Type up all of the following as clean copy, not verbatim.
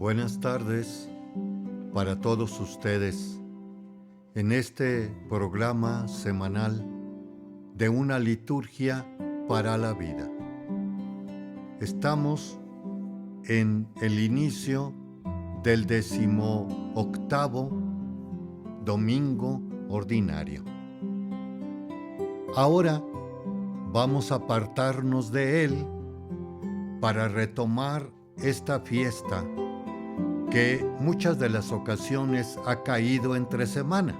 Buenas tardes para todos ustedes en este programa semanal de una liturgia para la vida. Estamos en el inicio del 18º domingo ordinario. Ahora vamos a apartarnos de él para retomar esta fiesta que muchas de las ocasiones ha caído entre semana,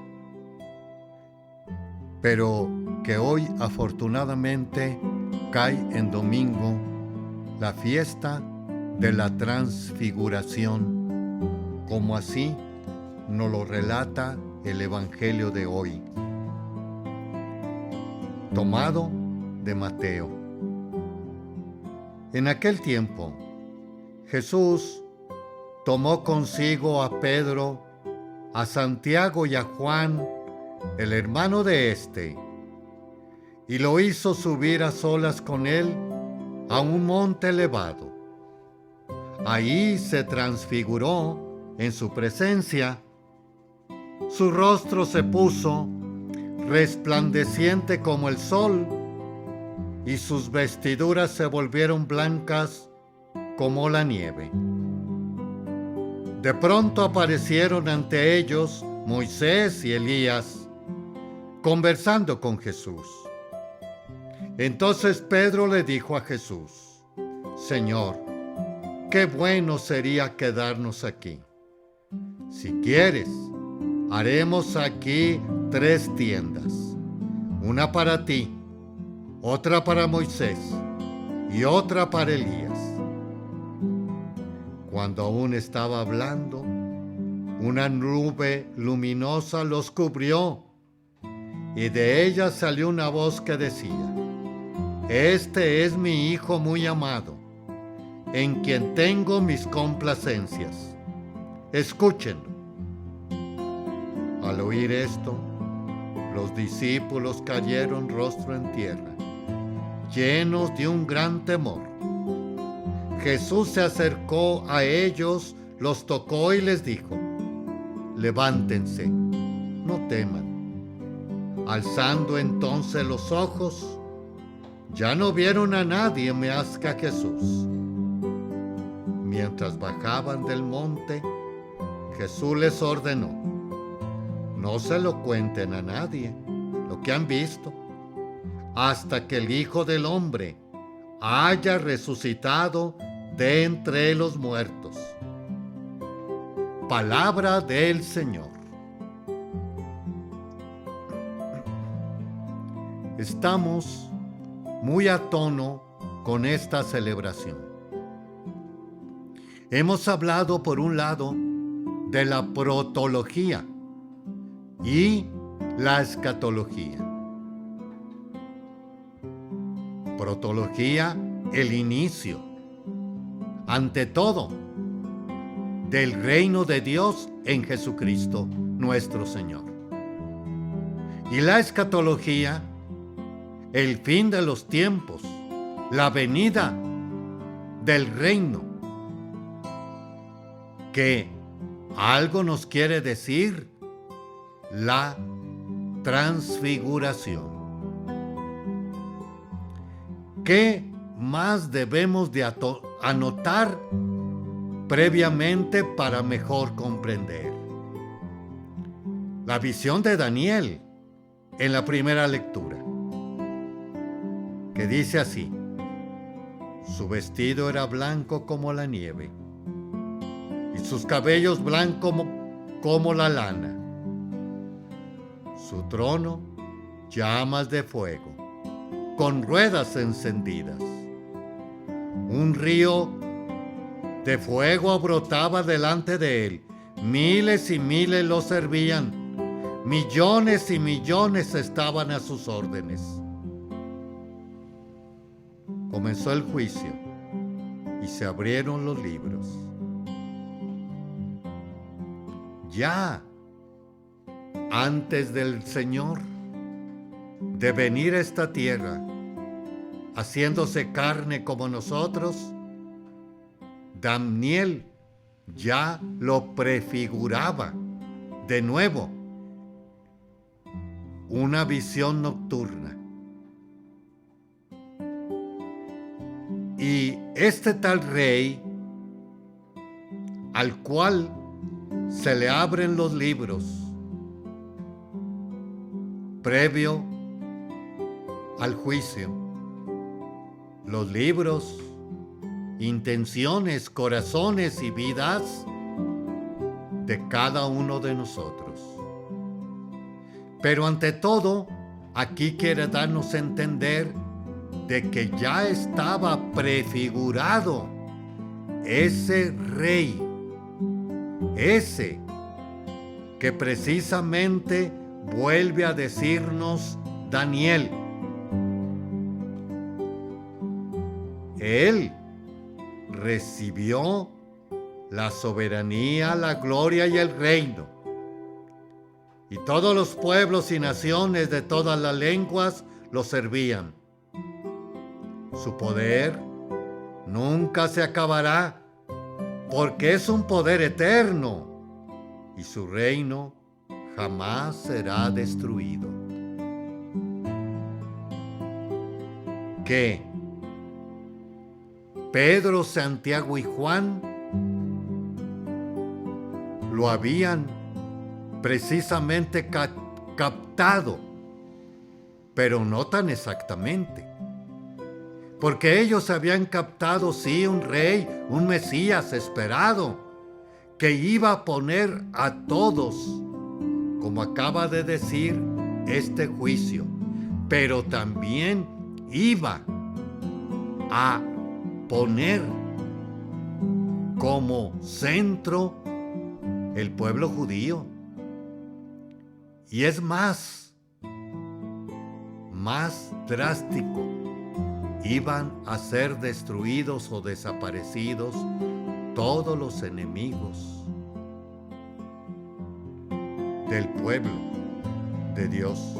pero que hoy afortunadamente cae en domingo, la fiesta de la transfiguración, como así nos lo relata el Evangelio de hoy, tomado de Mateo. En aquel tiempo, Jesús tomó consigo a Pedro, a Santiago y a Juan, el hermano de éste, y lo hizo subir a solas con él a un monte elevado. Ahí se transfiguró en su presencia. Su rostro se puso resplandeciente como el sol, y sus vestiduras se volvieron blancas como la nieve. De pronto aparecieron ante ellos Moisés y Elías, conversando con Jesús. Entonces Pedro le dijo a Jesús: Señor, qué bueno sería quedarnos aquí. Si quieres, haremos aquí 3 tiendas, una para ti, otra para Moisés y otra para Elías. Cuando aún estaba hablando, una nube luminosa los cubrió, y de ella salió una voz que decía: Este es mi Hijo muy amado, en quien tengo mis complacencias. Escúchenlo. Al oír esto, los discípulos cayeron rostro en tierra, llenos de un gran temor. Jesús se acercó a ellos, los tocó y les dijo: Levántense, no teman. Alzando entonces los ojos, ya no vieron a nadie más que a Jesús. Mientras bajaban del monte, Jesús les ordenó: No se lo cuenten a nadie lo que han visto, hasta que el Hijo del Hombre haya resucitado de entre los muertos. Palabra del Señor. Estamos muy a tono con esta celebración. Hemos hablado, por un lado, de la protología y la escatología. Protología, el inicio, ante todo, del reino de Dios en Jesucristo, nuestro Señor. Y la escatología, el fin de los tiempos, la venida del reino, que algo nos quiere decir la transfiguración. ¿Qué más debemos de anotar previamente para mejor comprender? La visión de Daniel en la primera lectura, que dice así: Su vestido era blanco como la nieve, y sus cabellos blancos como la lana. Su trono, llamas de fuego, con ruedas encendidas. Un río de fuego brotaba delante de él. Miles y miles lo servían. Millones y millones estaban a sus órdenes. Comenzó el juicio y se abrieron los libros. Ya antes del Señor de venir a esta tierra, haciéndose carne como nosotros, Daniel ya lo prefiguraba. De nuevo, una visión nocturna. Y este tal rey, al cual se le abren los libros, previo al juicio, los libros, intenciones, corazones y vidas de cada uno de nosotros. Pero ante todo, aquí quiere darnos a entender de que ya estaba prefigurado ese rey, ese que precisamente vuelve a decirnos Daniel. Él recibió la soberanía, la gloria y el reino. Y todos los pueblos y naciones de todas las lenguas lo servían. Su poder nunca se acabará, porque es un poder eterno, y su reino jamás será destruido. ¿Qué? Pedro, Santiago y Juan lo habían precisamente captado, pero no tan exactamente. Porque ellos habían captado, sí, un rey, un Mesías esperado, que iba a poner a todos, como acaba de decir, este juicio, pero también iba a poner como centro el pueblo judío. Y es más drástico. Iban a ser destruidos o desaparecidos todos los enemigos del pueblo de Dios.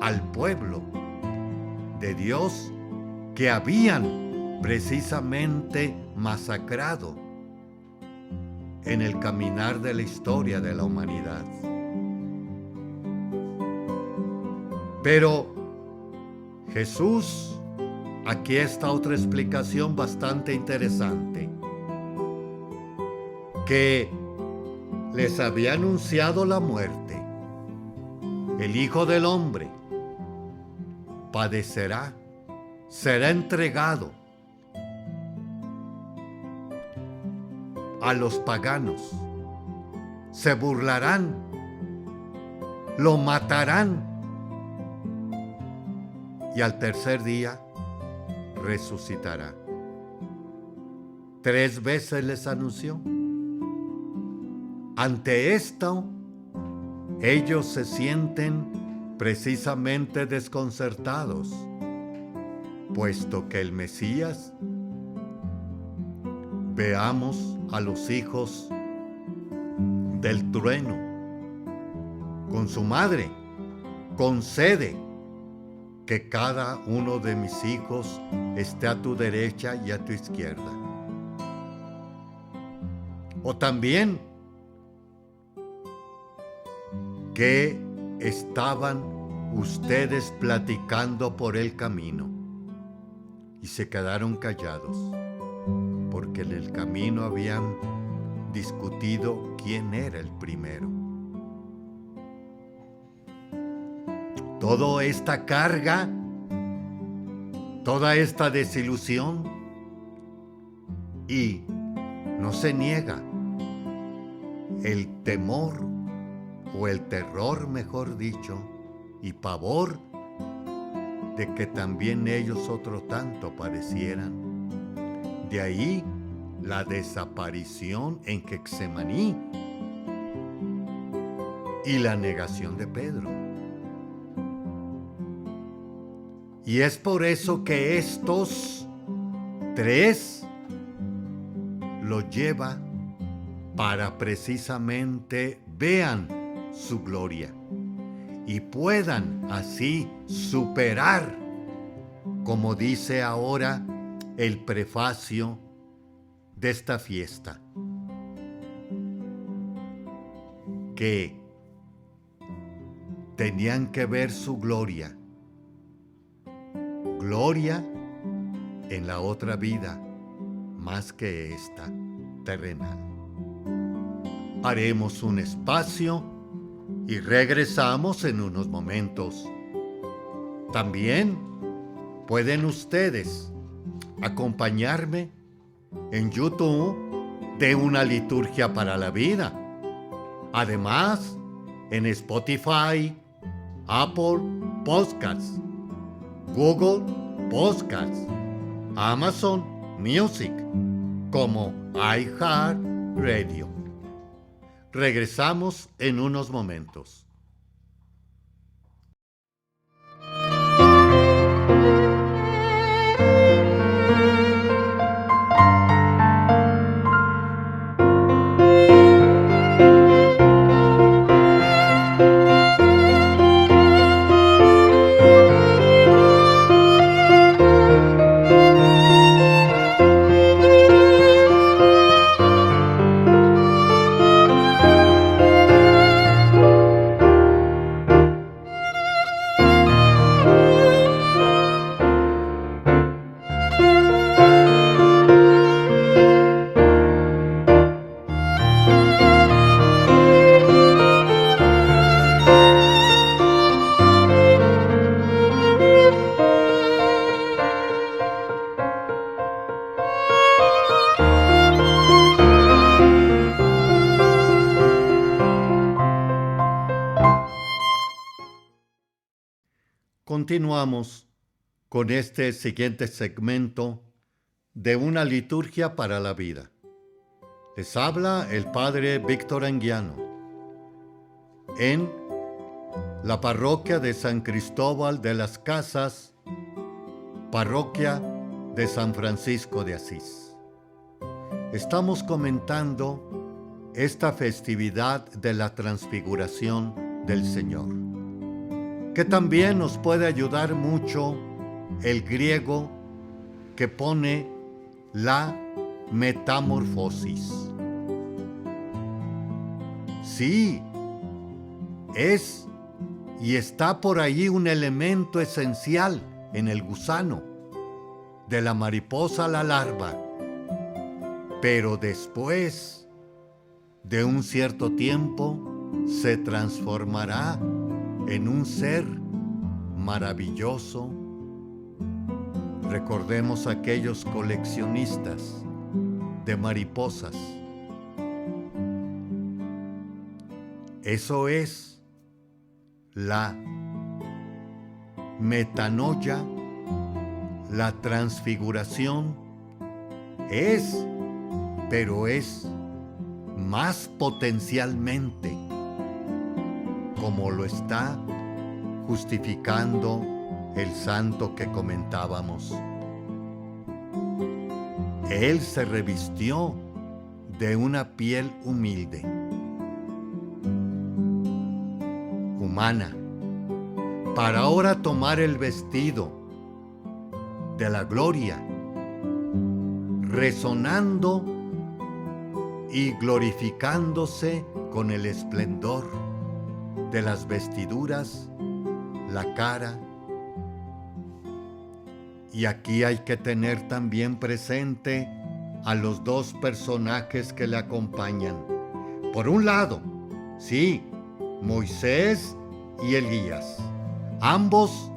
Al pueblo de Dios que habían precisamente masacrado en el caminar de la historia de la humanidad. Pero Jesús, aquí está otra explicación bastante interesante, que les había anunciado la muerte. El Hijo del Hombre padecerá, será entregado a los paganos, se burlarán, lo matarán, y al tercer día resucitará. 3 veces les anunció. Ante esto, ellos se sienten precisamente desconcertados, puesto que el Mesías, veamos a los hijos del trueno, con su madre, concede que cada uno de mis hijos esté a tu derecha y a tu izquierda. O también que estaban ustedes platicando por el camino y se quedaron callados, porque en el camino habían discutido quién era el primero. Toda esta carga, toda esta desilusión, y no se niega el temor, o el terror, mejor dicho, y pavor de que también ellos otro tanto padecieran. De ahí la desaparición en Getsemaní y la negación de Pedro. Y es por eso que estos 3 lo lleva para precisamente vean su gloria y puedan así superar, como dice ahora el prefacio de esta fiesta, que tenían que ver su gloria en la otra vida, más que esta terrenal. Haremos un espacio y regresamos en unos momentos. También pueden ustedes acompañarme en YouTube de Una Liturgia para la Vida. Además, en Spotify, Apple Podcasts, Google Podcasts, Amazon Music, como iHeartRadio. Regresamos en unos momentos. Continuamos con este siguiente segmento de Una Liturgia para la Vida. Les habla el Padre Víctor Anguiano en la parroquia de San Cristóbal de las Casas, parroquia de San Francisco de Asís. Estamos comentando esta festividad de la transfiguración del Señor, que también nos puede ayudar mucho el griego que pone la metamorfosis. Sí, es y está por ahí un elemento esencial en el gusano, de la mariposa a la larva, pero después de un cierto tiempo se transformará en un ser maravilloso. Recordemos a aquellos coleccionistas de mariposas. Eso es la metanoia, la transfiguración. Pero es más potencialmente, como lo está justificando el santo que comentábamos. Él se revistió de una piel humilde, humana, para ahora tomar el vestido de la gloria, resonando y glorificándose con el esplendor de las vestiduras, la cara. Y aquí hay que tener también presente a los dos personajes que le acompañan. Por un lado, sí, Moisés y Elías. Ambos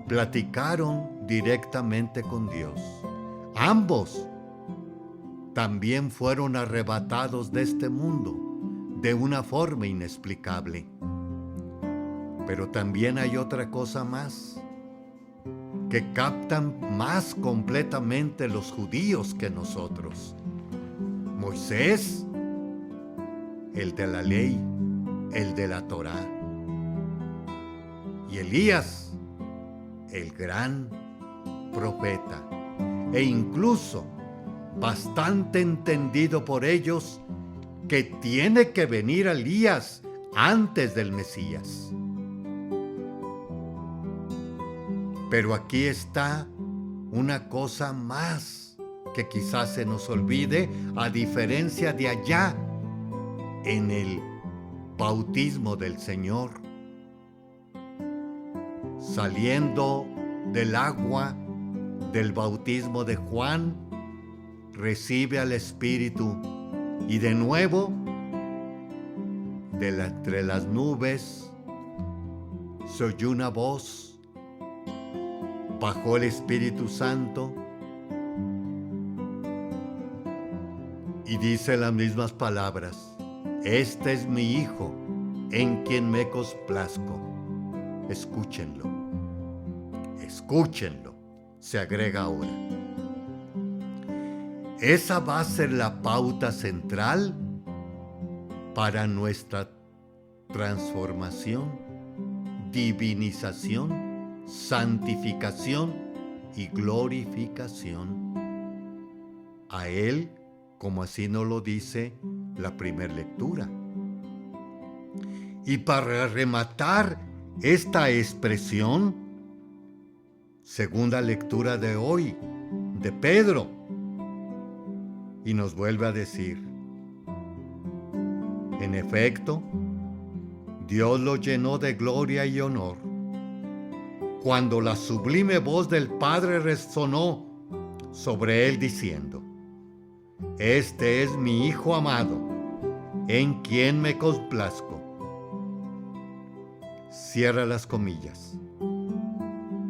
platicaron directamente con Dios. Ambos también fueron arrebatados de este mundo de una forma inexplicable. Pero también hay otra cosa más, que captan más completamente los judíos que nosotros. Moisés, el de la ley, el de la Torá. Y Elías, el gran profeta. E incluso bastante entendido por ellos que tiene que venir Elías antes del Mesías. Pero aquí está una cosa más que quizás se nos olvide, a diferencia de allá en el bautismo del Señor. Saliendo del agua del bautismo de Juan, recibe al Espíritu y de nuevo, entre las nubes, se oyó una voz, bajó el Espíritu Santo y dice las mismas palabras: este es mi Hijo, en quien me complazco. Escúchenlo, escúchenlo, se agrega ahora. Esa va a ser la pauta central para nuestra transformación, divinización, santificación y glorificación. A Él, como así nos lo dice la primera lectura. Y para rematar esta expresión, segunda lectura de hoy, de Pedro, y nos vuelve a decir: en efecto, Dios lo llenó de gloria y honor cuando la sublime voz del Padre resonó sobre él diciendo: este es mi Hijo amado, en quien me complazco. Cierra las comillas.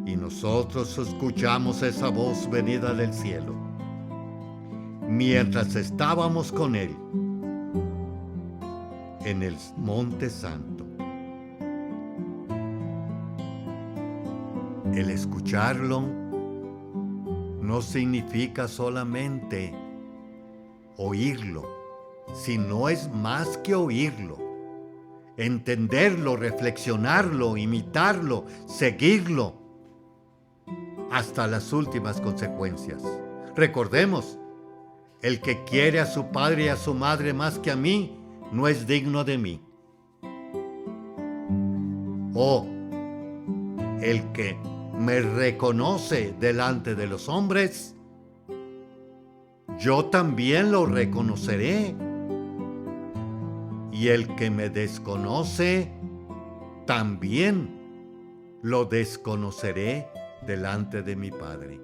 Y nosotros escuchamos esa voz venida del cielo mientras estábamos con él en el Monte Santo. El escucharlo no significa solamente oírlo, sino es más que oírlo. Entenderlo, reflexionarlo, imitarlo, seguirlo hasta las últimas consecuencias. Recordemos, el que quiere a su padre y a su madre más que a mí, no es digno de mí. O el que me reconoce delante de los hombres, yo también lo reconoceré. Y el que me desconoce, también lo desconoceré delante de mi Padre.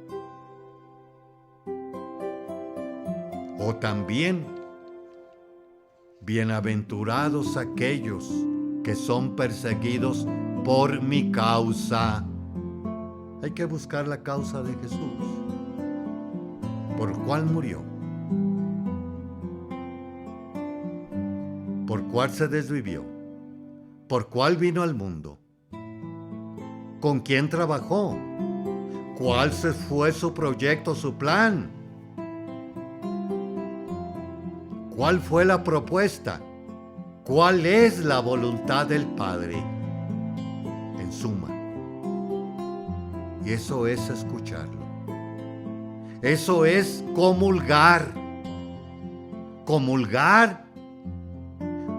O también, bienaventurados aquellos que son perseguidos por mi causa. Hay que buscar la causa de Jesús. ¿Por cuál murió? ¿Por cuál se desvivió? ¿Por cuál vino al mundo? ¿Con quién trabajó? ¿Cuál fue su proyecto, su plan? ¿Cuál fue la propuesta? ¿Cuál es la voluntad del Padre? En suma. Y eso es escucharlo. Eso es comulgar. Comulgar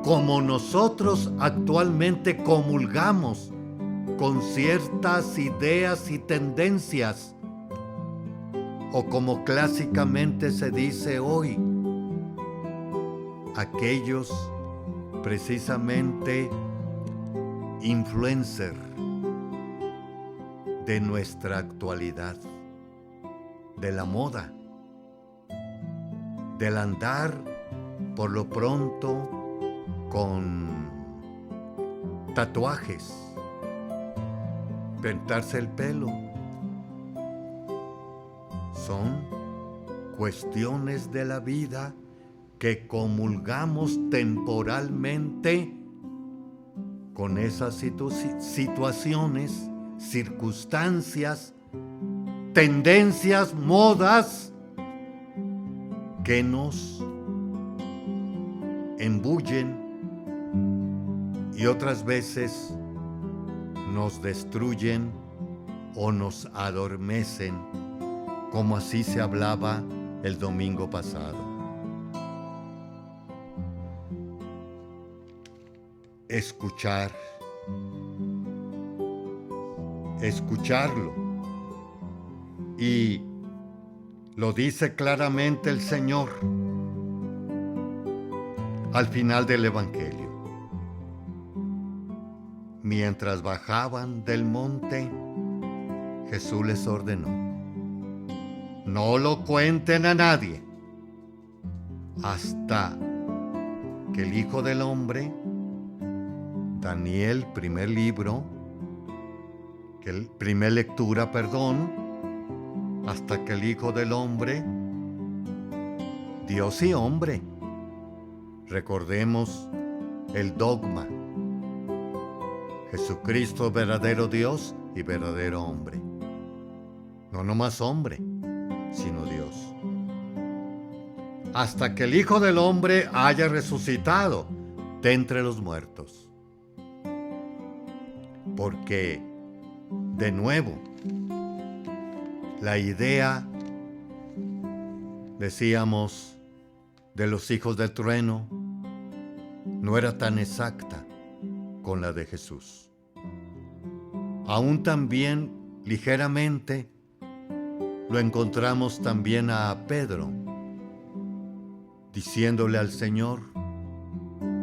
como nosotros actualmente comulgamos con ciertas ideas y tendencias, o como clásicamente se dice hoy, aquellos precisamente influencers de nuestra actualidad, de la moda, del andar por lo pronto con tatuajes, pintarse el pelo. Son cuestiones de la vida que comulgamos temporalmente con esas situaciones, circunstancias, tendencias, modas que nos embullen y otras veces nos destruyen o nos adormecen, como así se hablaba el domingo pasado. Escuchar, escucharlo y Lo dice claramente el Señor al final del Evangelio. Mientras bajaban del monte, Jesús les ordenó: no lo cuenten a nadie hasta que el Hijo del Hombre, Daniel, primer lectura, hasta que el Hijo del Hombre, Dios y hombre, recordemos el dogma: Jesucristo, verdadero Dios y verdadero hombre. No nomás hombre, sino Dios. Hasta que el Hijo del Hombre haya resucitado de entre los muertos. Porque, de nuevo, la idea, decíamos, de los hijos del trueno no era tan exacta con la de Jesús. Aún también, ligeramente, lo encontramos también a Pedro, diciéndole al Señor,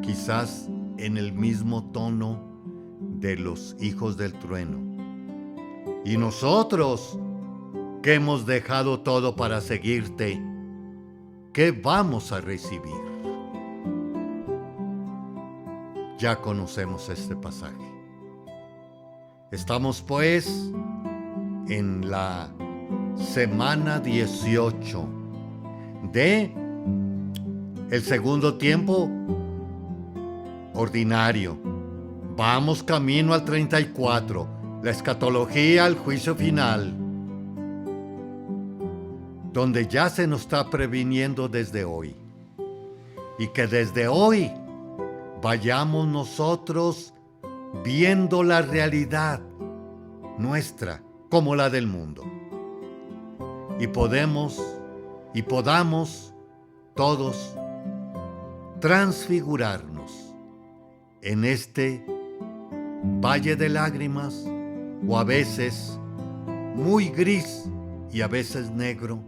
quizás en el mismo tono de los hijos del trueno: y nosotros, que hemos dejado todo para seguirte, ¿qué vamos a recibir? Ya conocemos este pasaje. Estamos pues en la semana 18 de el segundo tiempo ordinario. Vamos camino al 34, la escatología, al juicio final, donde ya se nos está previniendo desde hoy. Y que desde hoy vayamos nosotros viendo la realidad nuestra como la del mundo. Y podamos todos transfigurarnos en este valle de lágrimas, o a veces muy gris y a veces negro,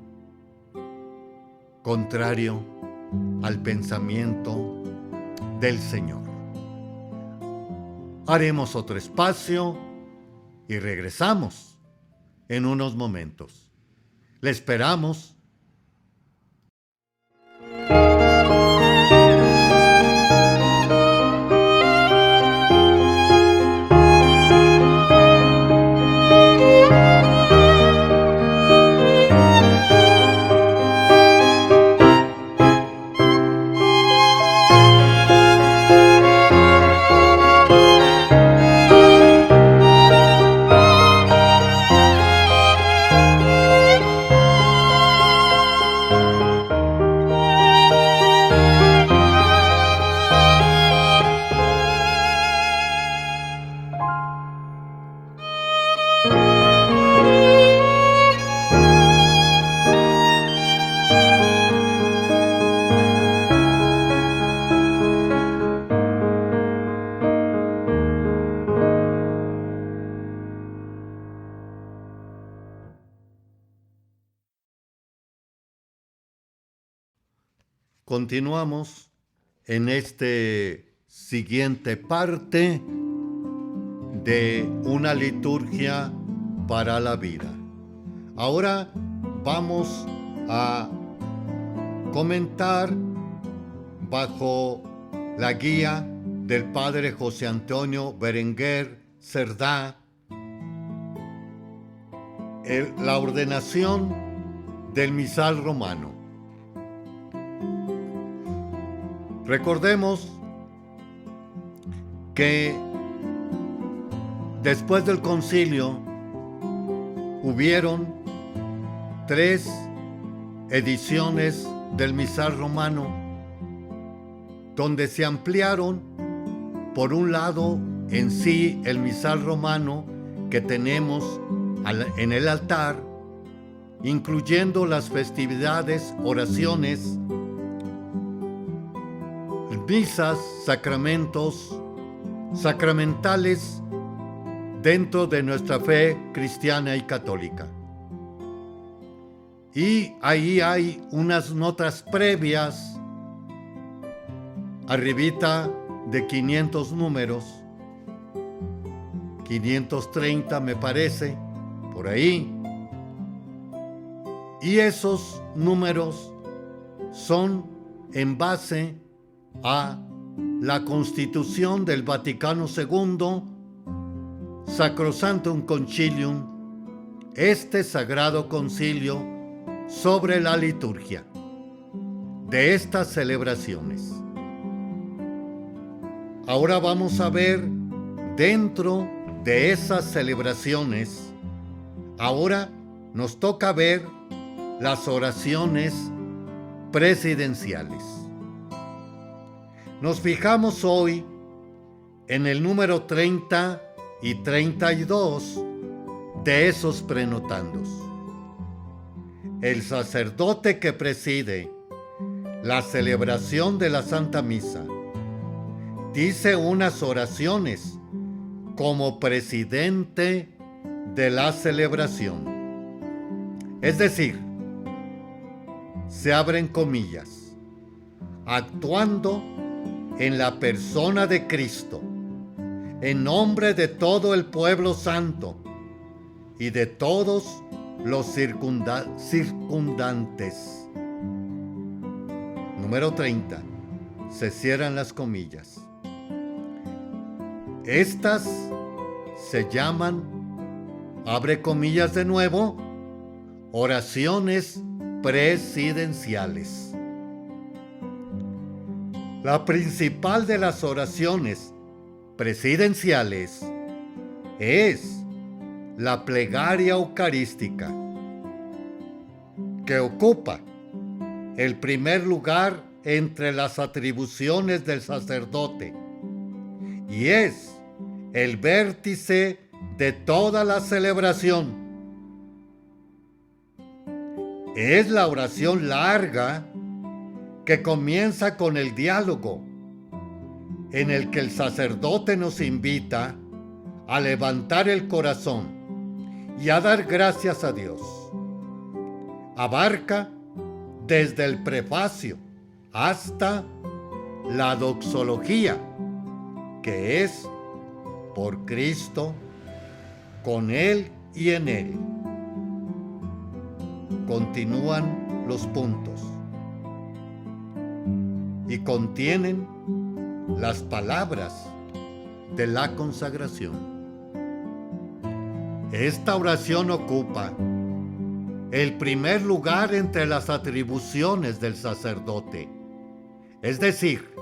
contrario al pensamiento del Señor. Haremos otro espacio y regresamos en unos momentos. Le esperamos. Continuamos en este siguiente parte de una liturgia para la vida. Ahora vamos a comentar bajo la guía del padre José Antonio Berenguer Cerdá la ordenación del misal romano. Recordemos que después del concilio hubieron 3 ediciones del misal romano, donde se ampliaron, por un lado, en sí el misal romano que tenemos en el altar, incluyendo las festividades, oraciones, misas, sacramentos, sacramentales dentro de nuestra fe cristiana y católica. Y ahí hay unas notas previas, arribita de 500 números, 530 me parece, por ahí. Y esos números son en base a la Constitución del Vaticano II, Sacrosanctum Concilium, este sagrado concilio sobre la liturgia de estas celebraciones. Ahora vamos a ver dentro de esas celebraciones, ahora nos toca ver las oraciones presidenciales. Nos fijamos hoy en el número 30 y 32 de esos prenotandos. El sacerdote que preside la celebración de la Santa Misa dice unas oraciones como presidente de la celebración. Es decir, se abren comillas, actuando en la persona de Cristo, en nombre de todo el pueblo santo y de todos los circundantes. Número 30. Se cierran las comillas. Estas se llaman, abre comillas de nuevo, oraciones presidenciales. La principal de las oraciones presidenciales es la plegaria eucarística, que ocupa el primer lugar entre las atribuciones del sacerdote y es el vértice de toda la celebración. Es la oración larga que comienza con el diálogo, en el que el sacerdote nos invita a levantar el corazón y a dar gracias a Dios. Abarca desde el prefacio hasta la doxología, que es por Cristo, con Él y en Él. Continúan los puntos y contienen las palabras de la consagración. Esta oración ocupa el primer lugar entre las atribuciones del sacerdote, es decir,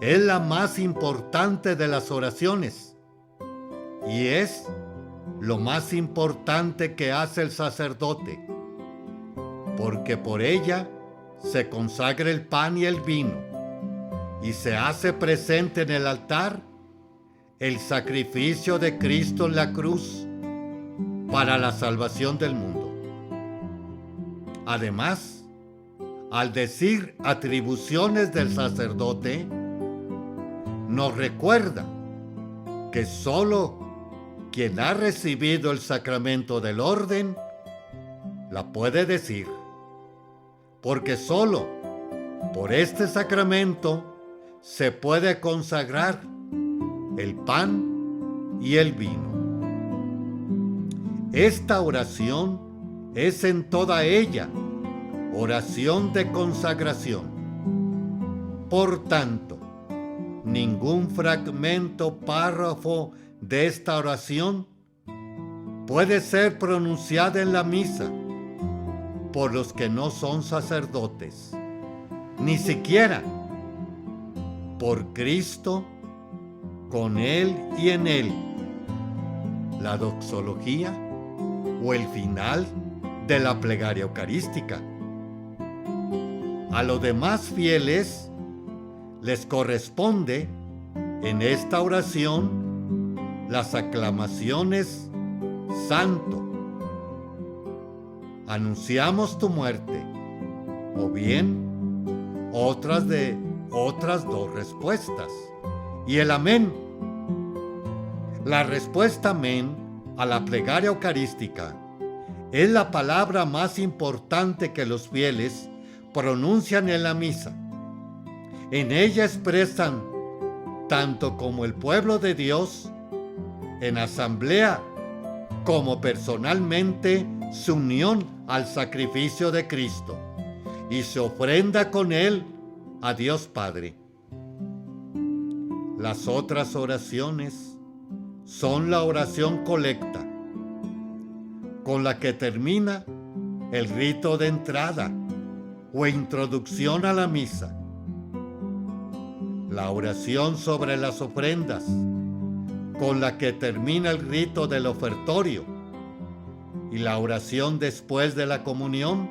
es la más importante de las oraciones y es lo más importante que hace el sacerdote, porque por ella se consagra el pan y el vino y se hace presente en el altar el sacrificio de Cristo en la cruz para la salvación del mundo. Además, al decir atribuciones del sacerdote, nos recuerda que solo quien ha recibido el sacramento del orden la puede decir, porque solo por este sacramento se puede consagrar el pan y el vino. Esta oración es en toda ella oración de consagración. Por tanto, ningún fragmento, párrafo de esta oración puede ser pronunciada en la misa por los que no son sacerdotes, ni siquiera por Cristo, con Él y en Él, la doxología o el final de la plegaria eucarística. A los demás fieles les corresponde en esta oración las aclamaciones Santo, anunciamos tu muerte, o bien otras dos respuestas, y el amén. La respuesta amén a la plegaria eucarística Es la palabra más importante que los fieles pronuncian en la misa. En ella expresan, tanto como el pueblo de Dios, en asamblea, como personalmente, su unión al sacrificio de Cristo y se ofrenda con él a Dios Padre. Las otras oraciones son la oración colecta, con la que termina el rito de entrada o introducción a la misa. La oración sobre las ofrendas, con la que termina el rito del ofertorio. Y la oración después de la comunión,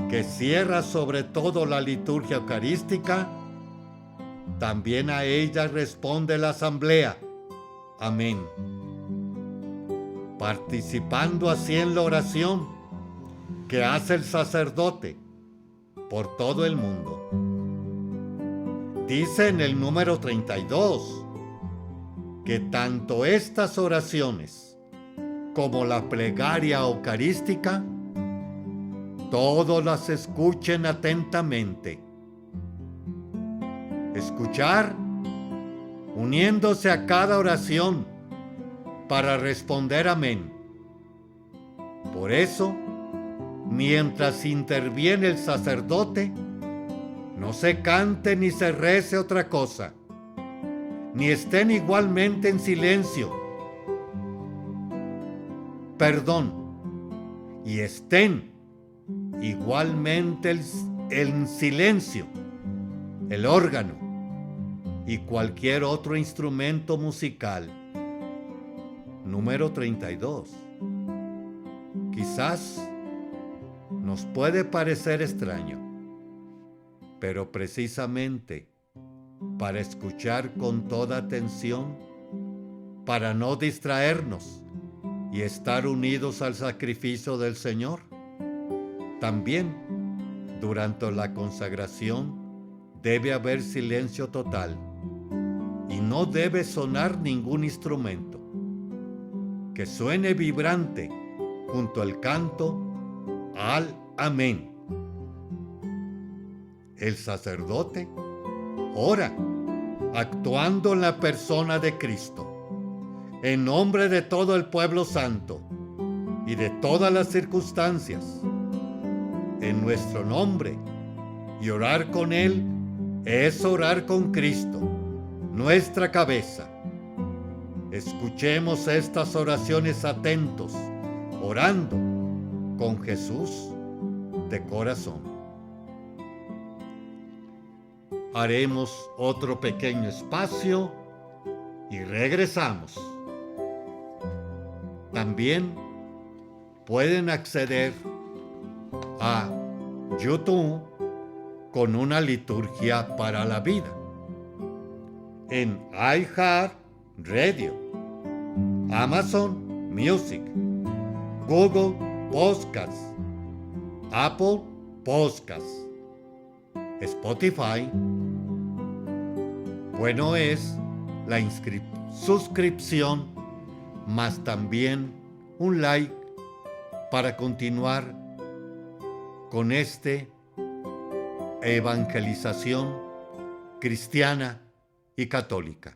que cierra sobre todo la liturgia eucarística. También a ella responde la asamblea. Amén. Participando así en la oración que hace el sacerdote por todo el mundo. Dice en el número 32 que tanto estas oraciones como la plegaria eucarística, todos las escuchen atentamente. Escuchar, uniéndose a cada oración para responder amén. Por eso, mientras interviene el sacerdote, no se cante ni se rece otra cosa, ni estén igualmente en silencio. Y estén igualmente en silencio el órgano y cualquier otro instrumento musical. Número 32. Quizás nos puede parecer extraño, pero precisamente para escuchar con toda atención, para no distraernos y estar unidos al sacrificio del Señor. También, durante la consagración, debe haber silencio total y no debe sonar ningún instrumento. Que suene vibrante junto al canto al amén. El sacerdote ora, actuando en la persona de Cristo, en nombre de todo el pueblo santo y de todas las circunstancias, en nuestro nombre, y orar con Él es orar con Cristo, nuestra cabeza. Escuchemos estas oraciones atentos, orando con Jesús de corazón. Haremos otro pequeño espacio y regresamos. También pueden acceder a YouTube con una liturgia para la vida en iHeartRadio, Amazon Music, Google Podcasts, Apple Podcasts, Spotify. Bueno es la suscripción, más también un like para continuar con evangelización cristiana y católica.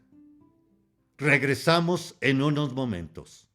Regresamos en unos momentos.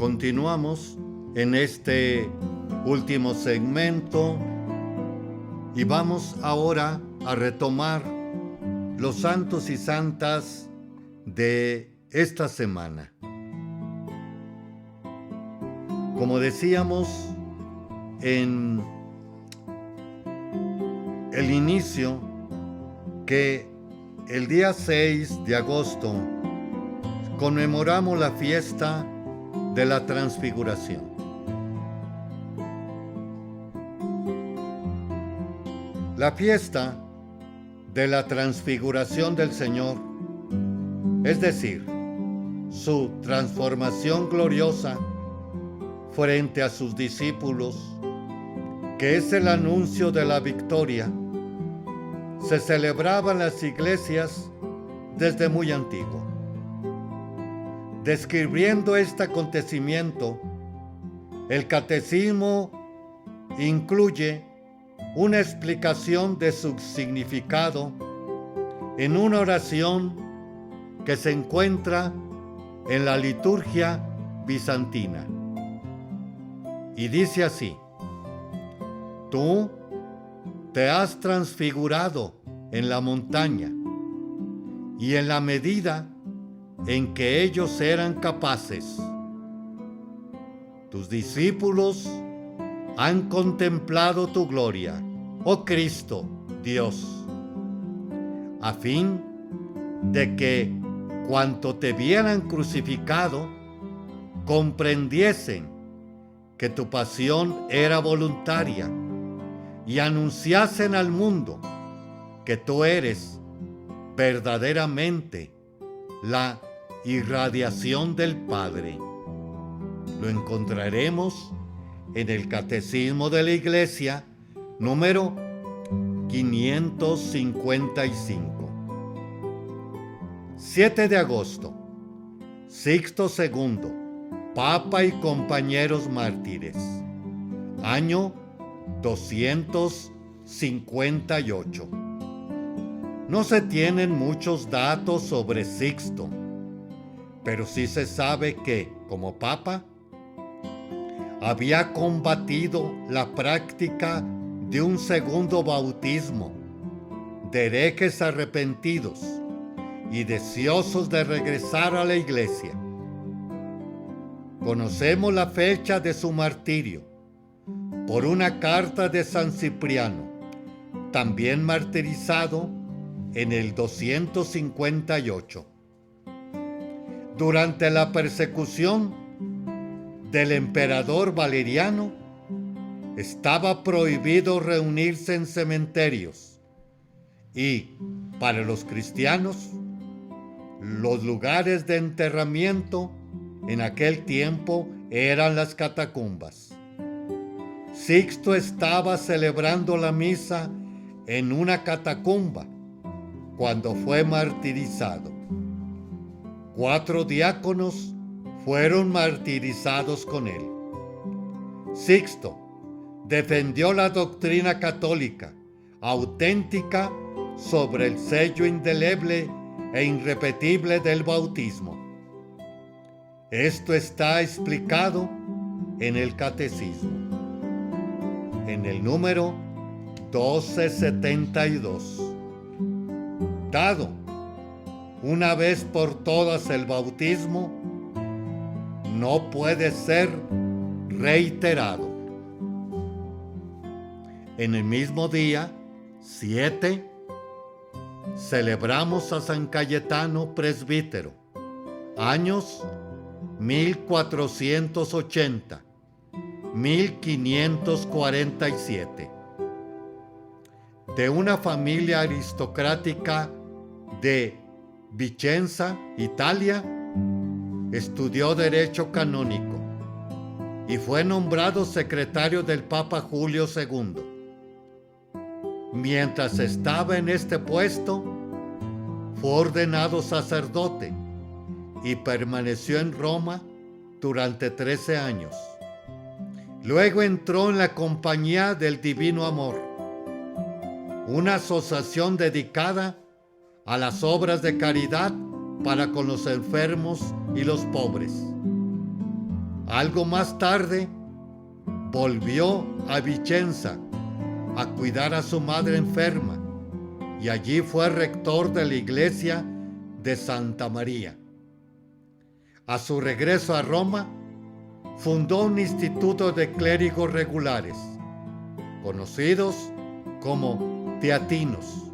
Continuamos en este último segmento y vamos ahora a retomar los santos y santas de esta semana. Como decíamos en el inicio, que el día 6 de agosto conmemoramos la fiesta de la Transfiguración. La fiesta de la Transfiguración del Señor, es decir, su transformación gloriosa frente a sus discípulos, que es el anuncio de la victoria, se celebraba en las iglesias desde muy antiguo. Describiendo este acontecimiento, el catecismo incluye una explicación de su significado en una oración que se encuentra en la liturgia bizantina. Y dice así: tú te has transfigurado en la montaña, y en la medida en que ellos eran capaces, tus discípulos han contemplado tu gloria, oh Cristo, Dios, a fin de que cuanto te vieran crucificado, comprendiesen que tu pasión era voluntaria y anunciasen al mundo que tú eres verdaderamente la irradiación del Padre. Lo encontraremos en el Catecismo de la Iglesia, número 555. 7 de agosto, Sixto II, Papa y compañeros mártires. Año 258. No se tienen muchos datos sobre Sixto, pero sí se sabe que, como papa, había combatido la práctica de un segundo bautismo de herejes arrepentidos y deseosos de regresar a la iglesia. Conocemos la fecha de su martirio por una carta de San Cipriano, también martirizado en el 258. Durante la persecución del emperador Valeriano, estaba prohibido reunirse en cementerios y, para los cristianos, los lugares de enterramiento en aquel tiempo eran las catacumbas. Sixto estaba celebrando la misa en una catacumba cuando fue martirizado. 4 diáconos fueron martirizados con él. Sixto defendió la doctrina católica auténtica sobre el sello indeleble e irrepetible del bautismo. Esto está explicado en el Catecismo, en el número 1272. Dado una vez por todas el bautismo, no puede ser reiterado. En el mismo día, 7, celebramos a San Cayetano presbítero, años 1480, 1547. De una familia aristocrática de Vicenza, Italia, estudió Derecho Canónico y fue nombrado secretario del Papa Julio II. Mientras estaba en este puesto, fue ordenado sacerdote y permaneció en Roma durante 13 años. Luego entró en la Compañía del Divino Amor, una asociación dedicada a las obras de caridad para con los enfermos y los pobres. Algo más tarde, volvió a Vicenza a cuidar a su madre enferma y allí fue rector de la iglesia de Santa María. A su regreso a Roma, fundó un instituto de clérigos regulares, conocidos como teatinos,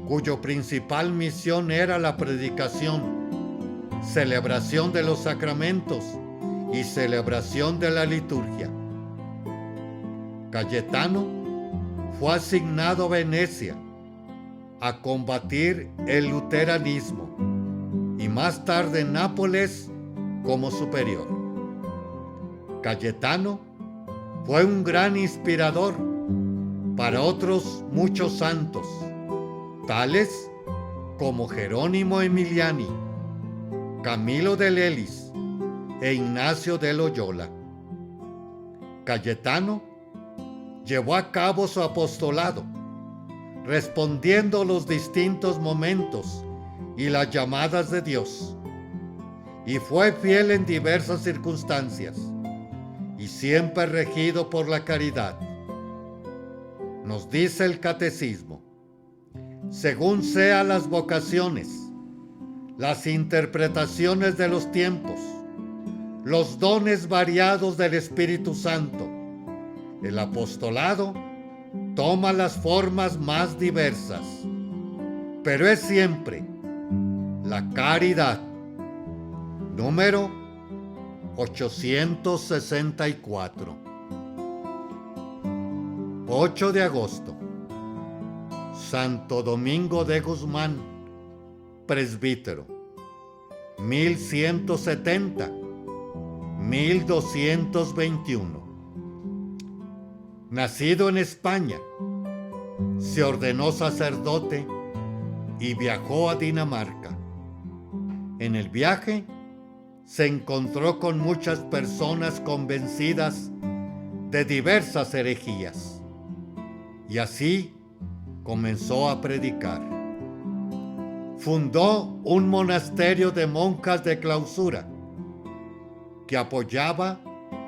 cuyo principal misión era la predicación, celebración de los sacramentos y celebración de la liturgia. Cayetano fue asignado a Venecia a combatir el luteranismo y más tarde en Nápoles como superior. Cayetano fue un gran inspirador para otros muchos santos, tales como Jerónimo Emiliani, Camilo de Lelis e Ignacio de Loyola. Cayetano llevó a cabo su apostolado, respondiendo a los distintos momentos y las llamadas de Dios, y fue fiel en diversas circunstancias, y siempre regido por la caridad. Nos dice el Catecismo: según sean las vocaciones, las interpretaciones de los tiempos, los dones variados del Espíritu Santo, el apostolado toma las formas más diversas, pero es siempre la caridad. Número 864. 8 de agosto. Santo Domingo de Guzmán, presbítero. 1170-1221. Nacido en España, se ordenó sacerdote y viajó a Dinamarca. En el viaje se encontró con muchas personas convencidas de diversas herejías y así comenzó a predicar. Fundó un monasterio de monjas de clausura que apoyaba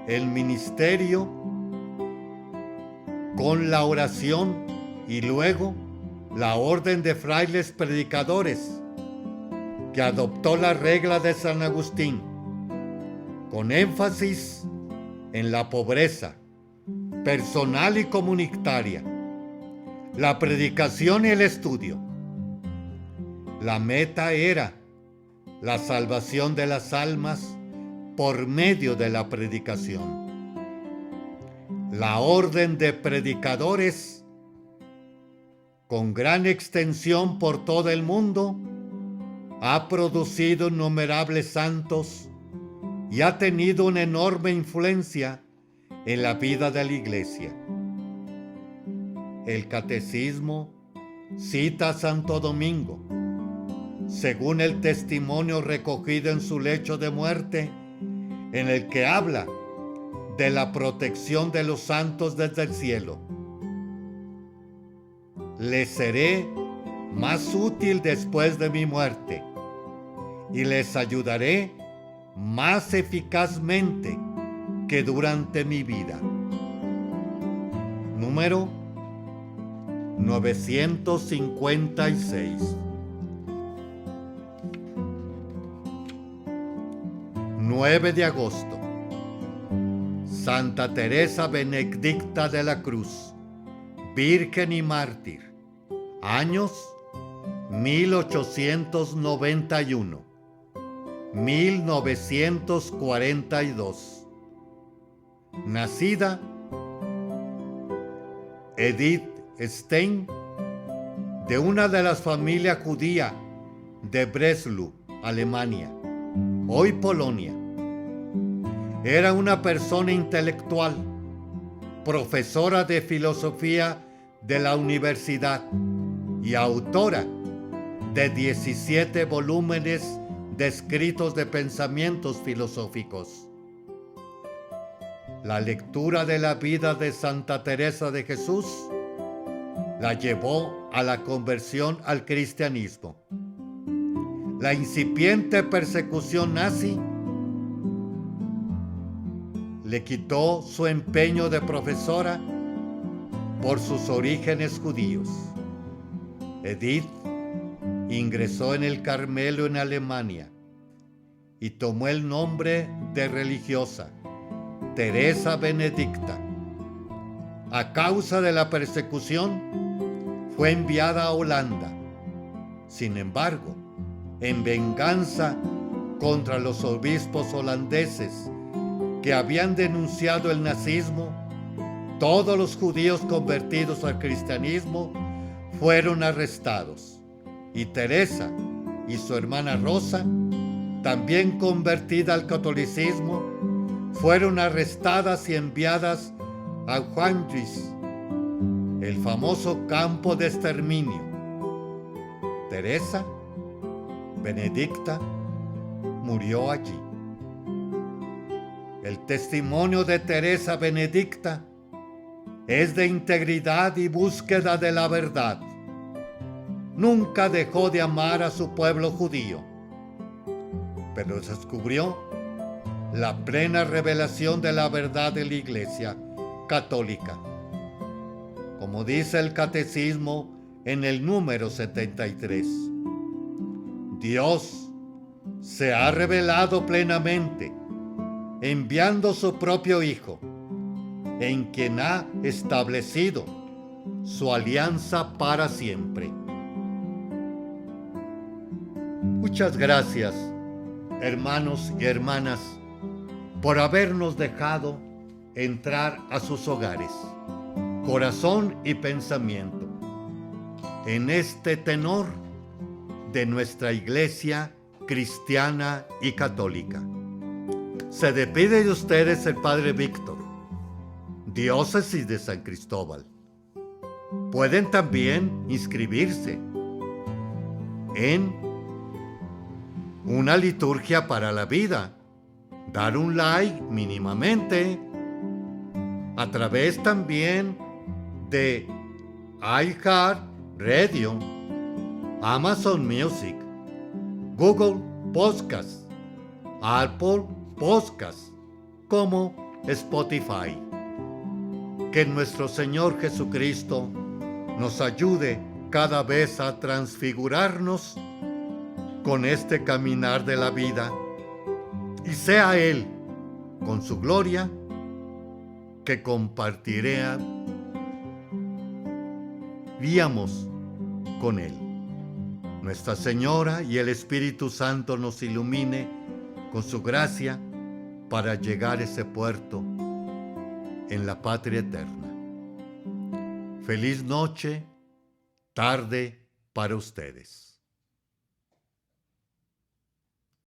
el ministerio con la oración y luego la orden de frailes predicadores, que adoptó la regla de San Agustín, con énfasis en la pobreza personal y comunitaria, la predicación y el estudio. La meta era la salvación de las almas por medio de la predicación. La orden de predicadores, con gran extensión por todo el mundo, ha producido innumerables santos y ha tenido una enorme influencia en la vida de la Iglesia. El Catecismo cita a Santo Domingo, según el testimonio recogido en su lecho de muerte, en el que habla de la protección de los santos desde el cielo. Les seré más útil después de mi muerte y les ayudaré más eficazmente que durante mi vida. Número 956. 9 de agosto. Santa Teresa Benedicta de la Cruz, Virgen y Mártir. Años 1891-1942. Nacida Edith Stein, de una de las familias judías de Breslau, Alemania, hoy Polonia. Era una persona intelectual, profesora de filosofía de la universidad y autora de 17 volúmenes de escritos de pensamientos filosóficos. La lectura de la vida de Santa Teresa de Jesús la llevó a la conversión al cristianismo. La incipiente persecución nazi le quitó su empeño de profesora por sus orígenes judíos. Edith ingresó en el Carmelo en Alemania y tomó el nombre de religiosa, Teresa Benedicta. A causa de la persecución, fue enviada a Holanda. Sin embargo, en venganza contra los obispos holandeses que habían denunciado el nazismo, todos los judíos convertidos al cristianismo fueron arrestados, y Teresa y su hermana Rosa, también convertida al catolicismo, fueron arrestadas y enviadas a Auschwitz, el famoso campo de exterminio. Teresa Benedicta murió allí. El testimonio de Teresa Benedicta es de integridad y búsqueda de la verdad. Nunca dejó de amar a su pueblo judío, pero descubrió la plena revelación de la verdad de la Iglesia católica. Como dice el Catecismo en el número 73, Dios se ha revelado plenamente, enviando su propio Hijo, en quien ha establecido su alianza para siempre. Muchas gracias, hermanos y hermanas, por habernos dejado entrar a sus hogares, corazón y pensamiento, en este tenor de nuestra Iglesia cristiana y católica. Se despide de ustedes el Padre Víctor, Diócesis de San Cristóbal. Pueden también inscribirse en una liturgia para la vida, dar un like mínimamente, a través también de iHeartRadio, Amazon Music, Google Podcast, Apple Podcast, como Spotify. Que nuestro Señor Jesucristo nos ayude cada vez a transfigurarnos con este caminar de la vida, y sea Él, con su gloria, que compartiríamos con Él. Nuestra Señora y el Espíritu Santo nos ilumine con su gracia para llegar a ese puerto en la patria eterna. Feliz noche, tarde para ustedes.